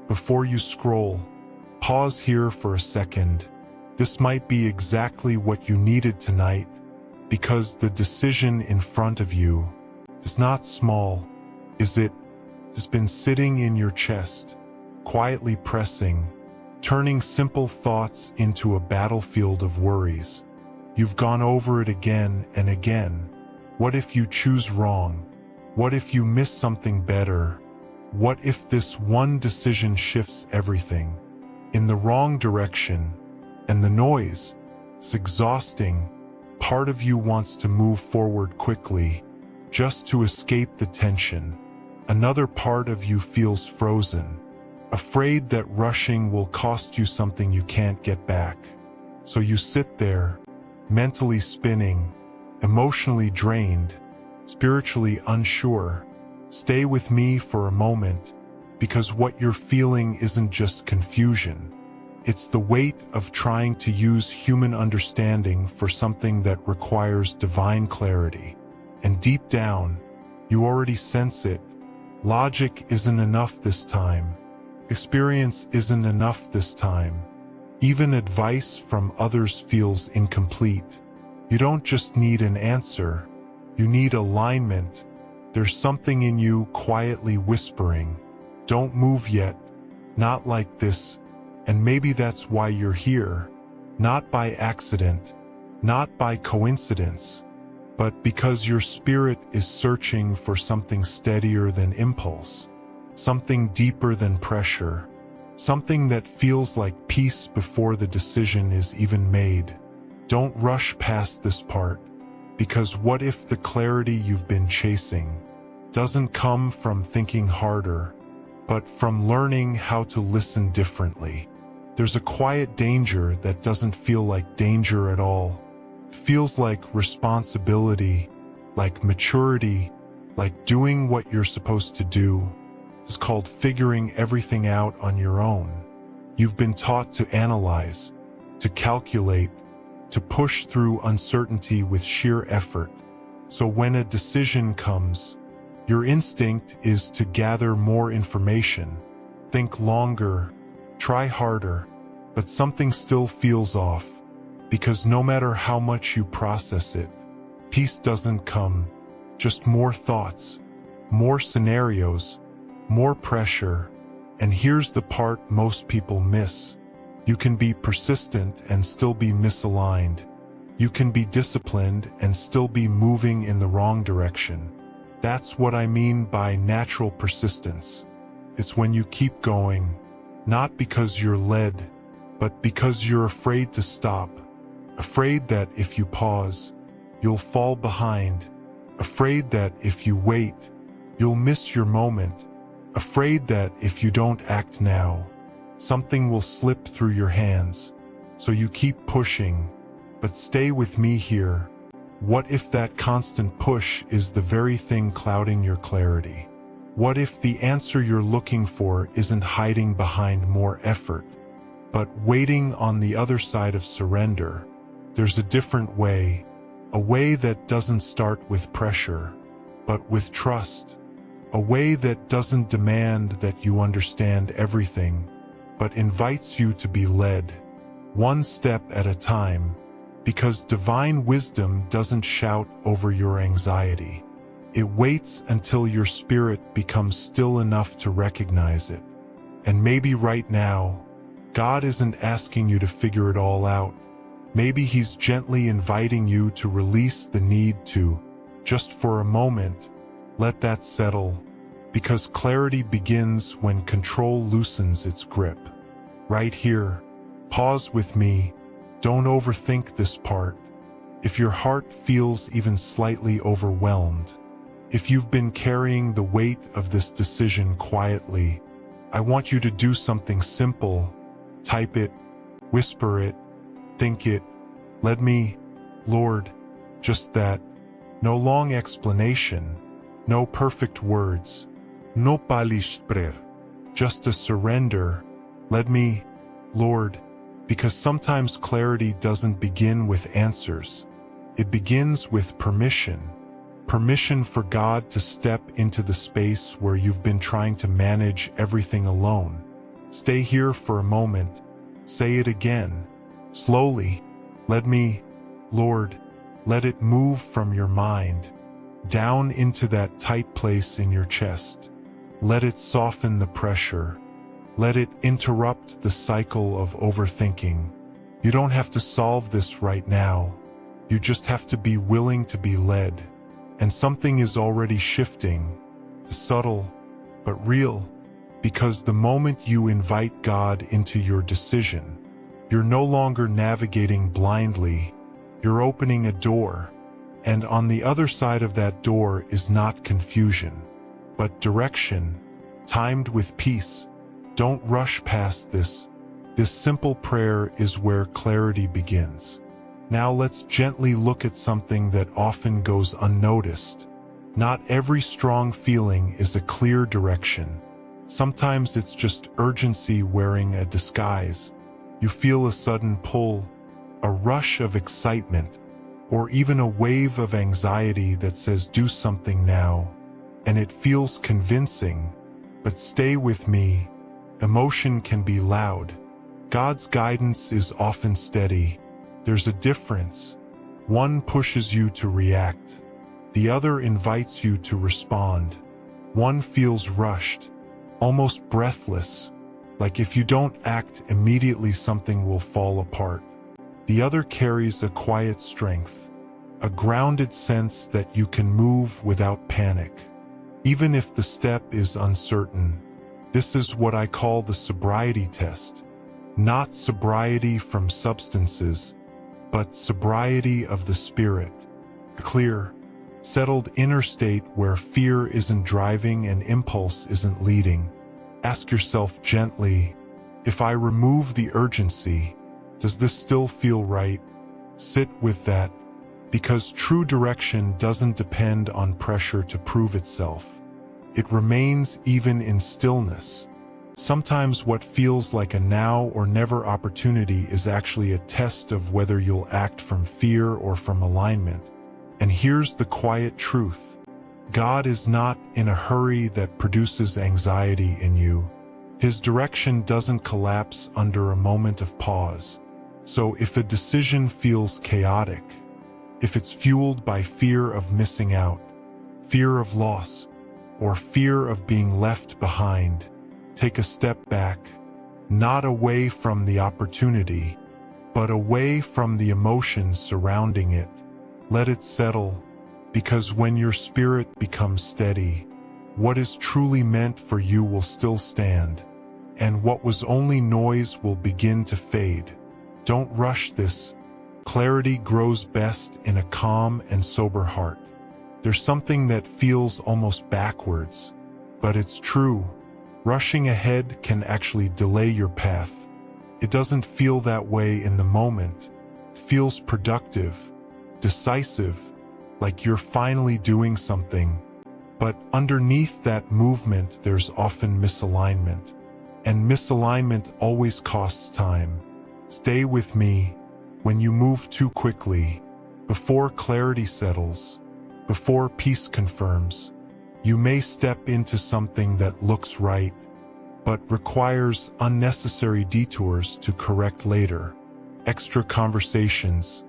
Before you scroll, pause here for a second. This might be exactly what you needed tonight, because the decision in front of you is not small, is it? It's been sitting in your chest, quietly pressing, turning simple thoughts into a battlefield of worries. You've gone over it again and again. What if you choose wrong? What if you miss something better? What if this one decision shifts everything in the wrong direction? And the noise, it's exhausting. Part of you wants to move forward quickly, just to escape the tension. Another part of you feels frozen, afraid that rushing will cost you something you can't get back. So you sit there, mentally spinning, emotionally drained, spiritually unsure. Stay with me for a moment, because what you're feeling isn't just confusion. It's the weight of trying to use human understanding for something that requires divine clarity. And deep down, you already sense it. Logic isn't enough this time. Experience isn't enough this time. Even advice from others feels incomplete. You don't just need an answer. You need alignment. There's something in you quietly whispering, "Don't move yet, not like this." And maybe that's why you're here, not by accident, not by coincidence, but because your spirit is searching for something steadier than impulse, something deeper than pressure, something that feels like peace before the decision is even made. Don't rush past this part, because what if the clarity you've been chasing doesn't come from thinking harder, but from learning how to listen differently? There's a quiet danger that doesn't feel like danger at all. It feels like responsibility, like maturity, like doing what you're supposed to do. It's called figuring everything out on your own. You've been taught to analyze, to calculate, to push through uncertainty with sheer effort. So when a decision comes, your instinct is to gather more information, think longer, try harder, but something still feels off, because no matter how much you process it, peace doesn't come, just more thoughts, more scenarios, more pressure. And here's the part most people miss. You can be persistent and still be misaligned. You can be disciplined and still be moving in the wrong direction. That's what I mean by natural persistence. It's when you keep going, not because you're led, but because you're afraid to stop. Afraid that if you pause, you'll fall behind. Afraid that if you wait, you'll miss your moment. Afraid that if you don't act now, something will slip through your hands. So you keep pushing. But stay with me here. What if that constant push is the very thing clouding your clarity? What if the answer you're looking for isn't hiding behind more effort, but waiting on the other side of surrender? There's a different way, a way that doesn't start with pressure, but with trust. A way that doesn't demand that you understand everything, but invites you to be led, one step at a time, because divine wisdom doesn't shout over your anxiety. It waits until your spirit becomes still enough to recognize it. And maybe right now, God isn't asking you to figure it all out. Maybe He's gently inviting you to release the need to, just for a moment, let that settle, because clarity begins when control loosens its grip. Right here, pause with me. Don't overthink this part. If your heart feels even slightly overwhelmed, if you've been carrying the weight of this decision quietly, I want you to do something simple. Type it, whisper it, think it. Let me, Lord, just that. No long explanation, no perfect words, no palistrer, just a surrender. Let me, Lord, because sometimes clarity doesn't begin with answers. It begins with permission. Permission for God to step into the space where you've been trying to manage everything alone. Stay here for a moment. Say it again. Slowly. Let me, Lord, let it move from your mind, down into that tight place in your chest. Let it soften the pressure. Let it interrupt the cycle of overthinking. You don't have to solve this right now. You just have to be willing to be led. And something is already shifting, subtle, but real, because the moment you invite God into your decision, you're no longer navigating blindly. You're opening a door, and on the other side of that door is not confusion, but direction, timed with peace. Don't rush past this. This simple prayer is where clarity begins. Now let's gently look at something that often goes unnoticed. Not every strong feeling is a clear direction. Sometimes it's just urgency wearing a disguise. You feel a sudden pull, a rush of excitement, or even a wave of anxiety that says do something now. And it feels convincing, but stay with me. Emotion can be loud. God's guidance is often steady. There's a difference. One pushes you to react. The other invites you to respond. One feels rushed, almost breathless, like if you don't act immediately something will fall apart. The other carries a quiet strength, a grounded sense that you can move without panic, even if the step is uncertain. This is what I call the sobriety test. Not sobriety from substances, but sobriety of the spirit. A clear, settled inner state where fear isn't driving and impulse isn't leading. Ask yourself gently, if I remove the urgency, does this still feel right? Sit with that, because true direction doesn't depend on pressure to prove itself. It remains even in stillness. Sometimes what feels like a now or never opportunity is actually a test of whether you'll act from fear or from alignment. And here's the quiet truth. God is not in a hurry that produces anxiety in you. His direction doesn't collapse under a moment of pause. So if a decision feels chaotic, if it's fueled by fear of missing out, fear of loss, or fear of being left behind, take a step back, not away from the opportunity, but away from the emotions surrounding it. Let it settle, because when your spirit becomes steady, what is truly meant for you will still stand, and what was only noise will begin to fade. Don't rush this. Clarity grows best in a calm and sober heart. There's something that feels almost backwards, but it's true. Rushing ahead can actually delay your path. It doesn't feel that way in the moment. It feels productive, decisive, like you're finally doing something. But underneath that movement, there's often misalignment. And misalignment always costs time. Stay with me. When you move too quickly, before clarity settles, before peace confirms, you may step into something that looks right, but requires unnecessary detours to correct later. Extra conversations,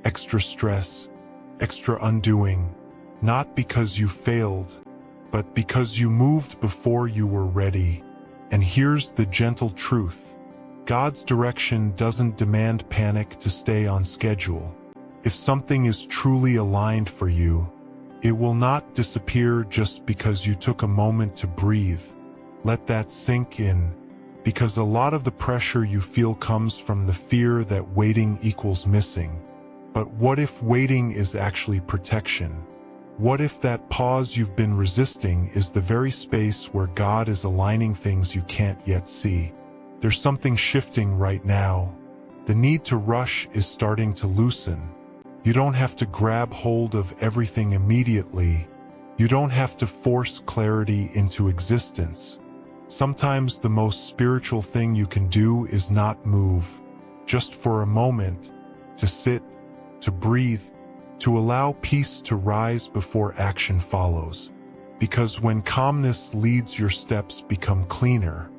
extra stress, extra undoing, not because you failed, but because you moved before you were ready. And here's the gentle truth. God's direction doesn't demand panic to stay on schedule. If something is truly aligned for you, it will not disappear just because you took a moment to breathe. Let that sink in, because a lot of the pressure you feel comes from the fear that waiting equals missing. But what if waiting is actually protection? What if that pause you've been resisting is the very space where God is aligning things you can't yet see? There's something shifting right now. The need to rush is starting to loosen. You don't have to grab hold of everything immediately. You don't have to force clarity into existence. Sometimes the most spiritual thing you can do is not move, just for a moment, to sit, to breathe, to allow peace to rise before action follows. Because when calmness leads, your steps become cleaner.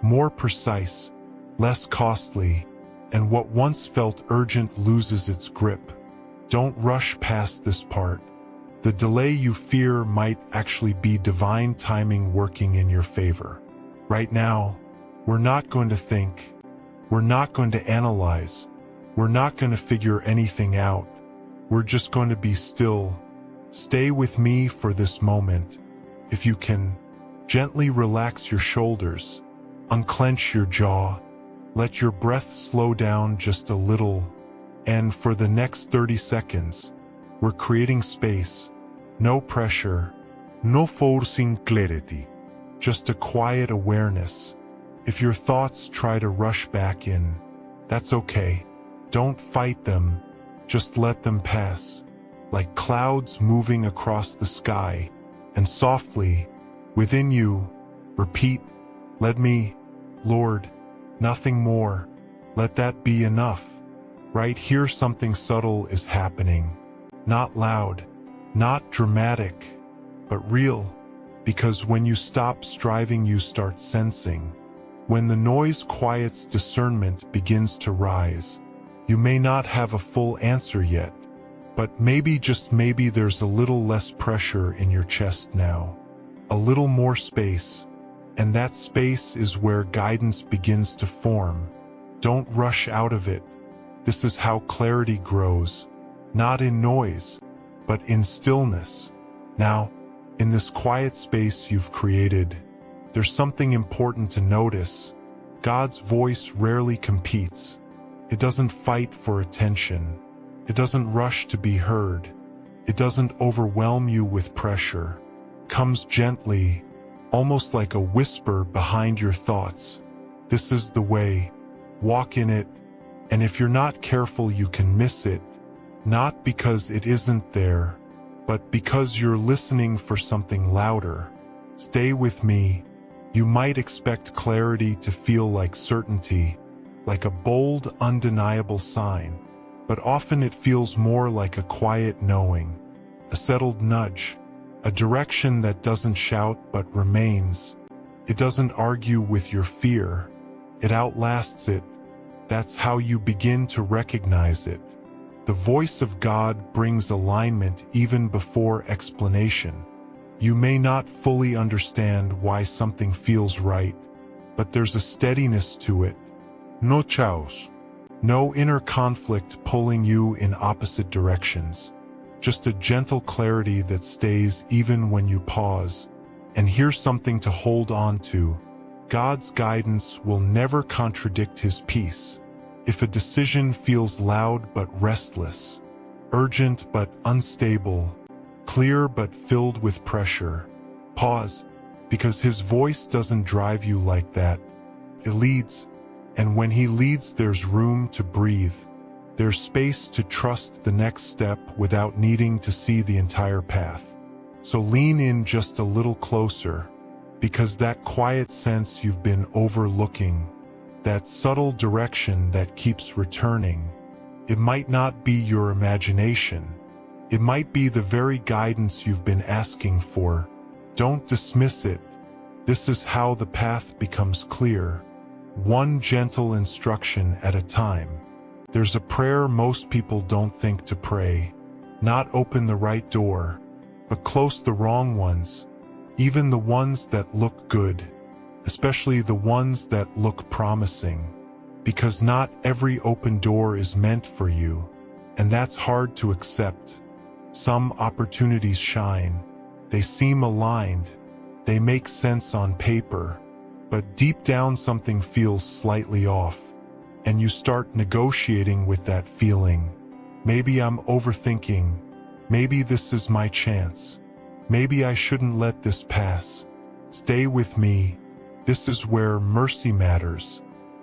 more precise, less costly, and what once felt urgent loses its grip. Don't rush past this part. The delay you fear might actually be divine timing working in your favor. Right now, we're not going to think. We're not going to analyze. We're not going to figure anything out. We're just going to be still. Stay with me for this moment. If you can, gently relax your shoulders, unclench your jaw, let your breath slow down just a little, and for the next 30 seconds, we're creating space, no pressure, no forcing clarity, just a quiet awareness. If your thoughts try to rush back in, that's okay. Don't fight them, just let them pass, like clouds moving across the sky, and softly, within you, repeat, let me, Lord, nothing more, let that be enough. Right here something subtle is happening, not loud, not dramatic, but real, because when you stop striving you start sensing. When the noise quiets, discernment begins to rise. You may not have a full answer yet, but maybe, just maybe, there's a little less pressure in your chest now, a little more space, and that space is where guidance begins to form. Don't rush out of it. This is how clarity grows, not in noise, but in stillness. Now, in this quiet space you've created, there's something important to notice. God's voice rarely competes. It doesn't fight for attention. It doesn't rush to be heard. It doesn't overwhelm you with pressure. It comes gently, almost like a whisper behind your thoughts. This is the way. Walk in it. And if you're not careful, you can miss it. Not because it isn't there, but because you're listening for something louder. Stay with me. You might expect clarity to feel like certainty, like a bold, undeniable sign, but often it feels more like a quiet knowing, a settled nudge, a direction that doesn't shout but remains. It doesn't argue with your fear. It outlasts it. That's how you begin to recognize it. The voice of God brings alignment even before explanation. You may not fully understand why something feels right, but there's a steadiness to it. No chaos. No inner conflict pulling you in opposite directions. Just a gentle clarity that stays even when you pause. And here's something to hold on to. God's guidance will never contradict His peace. If a decision feels loud but restless, urgent but unstable, clear but filled with pressure, pause, because His voice doesn't drive you like that. It leads, and when He leads, there's room to breathe. There's space to trust the next step without needing to see the entire path. So lean in just a little closer, because that quiet sense you've been overlooking, that subtle direction that keeps returning, it might not be your imagination. It might be the very guidance you've been asking for. Don't dismiss it. This is how the path becomes clear, one gentle instruction at a time. There's a prayer most people don't think to pray. Not open the right door, but close the wrong ones, even the ones that look good, especially the ones that look promising, because not every open door is meant for you, and that's hard to accept. Some opportunities shine. They seem aligned. They make sense on paper, but deep down something feels slightly off, and you start negotiating with that feeling. Maybe I'm overthinking. Maybe this is my chance. Maybe I shouldn't let this pass. Stay with me. This is where mercy matters,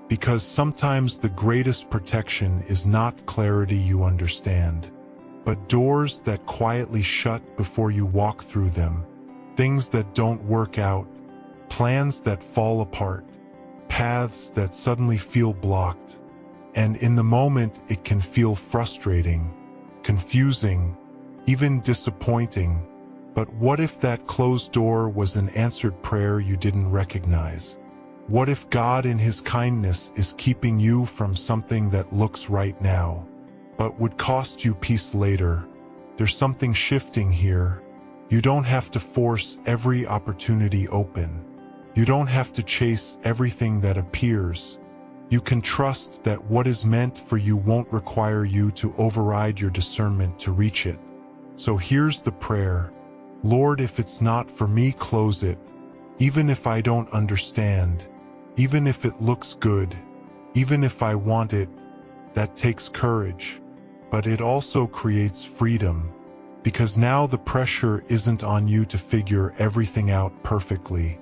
because sometimes the greatest protection is not clarity you understand, but doors that quietly shut before you walk through them, things that don't work out, plans that fall apart, paths that suddenly feel blocked. And in the moment it can feel frustrating, confusing, even disappointing. But what if that closed door was an answered prayer you didn't recognize? What if God in His kindness is keeping you from something that looks right now, but would cost you peace later? There's something shifting here. You don't have to force every opportunity open. You don't have to chase everything that appears. You can trust that what is meant for you won't require you to override your discernment to reach it. So here's the prayer. Lord, if it's not for me, close it. Even if I don't understand, even if it looks good, even if I want it, that takes courage. But it also creates freedom, because now the pressure isn't on you to figure everything out perfectly.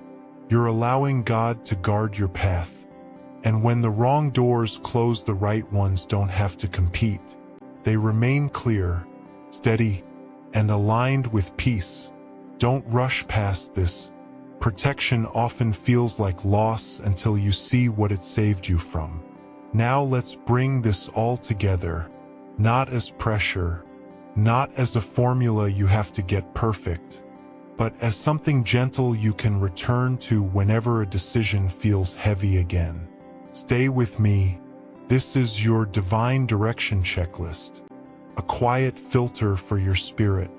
You're allowing God to guard your path. And when the wrong doors close, the right ones don't have to compete. They remain clear, steady, and aligned with peace. Don't rush past this. Protection often feels like loss until you see what it saved you from. Now let's bring this all together, not as pressure, not as a formula you have to get perfect, but as something gentle you can return to whenever a decision feels heavy again. Stay with me. This is your divine direction checklist, a quiet filter for your spirit.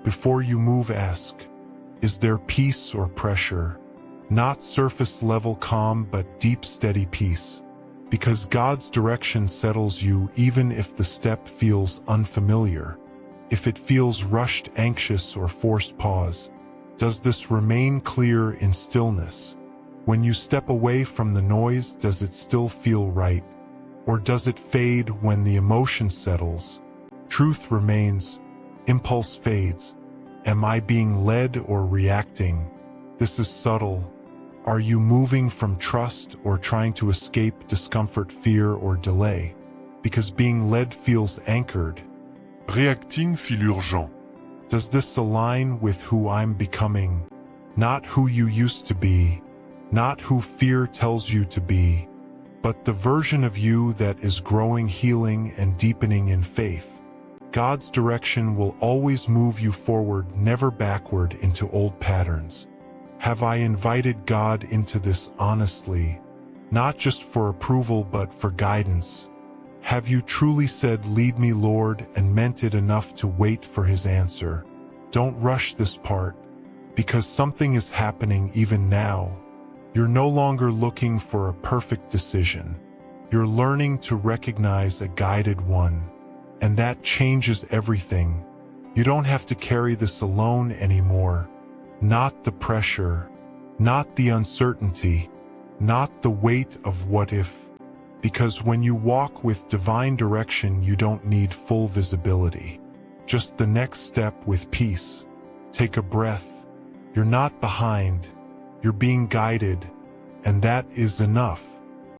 Before you move, ask, is there peace or pressure? Not surface level calm, but deep steady peace. Because God's direction settles you even if the step feels unfamiliar. If it feels rushed, anxious, or forced, pause. Does this remain clear in stillness? When you step away from the noise, does it still feel right? Or does it fade when the emotion settles? Truth remains, impulse fades. Am I being led or reacting? This is subtle. Are you moving from trust or trying to escape discomfort, fear, or delay? Because being led feels anchored. Reacting feel urgent. Does this align with who I'm becoming? Not who you used to be, not who fear tells you to be, but the version of you that is growing, healing, and deepening in faith. God's direction will always move you forward, never backward into old patterns. Have I invited God into this honestly, not just for approval but for guidance? Have you truly said, "Lead me, Lord," and meant it enough to wait for His answer? Don't rush this part, because something is happening even now. You're no longer looking for a perfect decision. You're learning to recognize a guided one. And that changes everything. You don't have to carry this alone anymore. Not the pressure, not the uncertainty, not the weight of what if. Because when you walk with divine direction, you don't need full visibility. Just the next step with peace. Take a breath. You're not behind. You're being guided. And that is enough.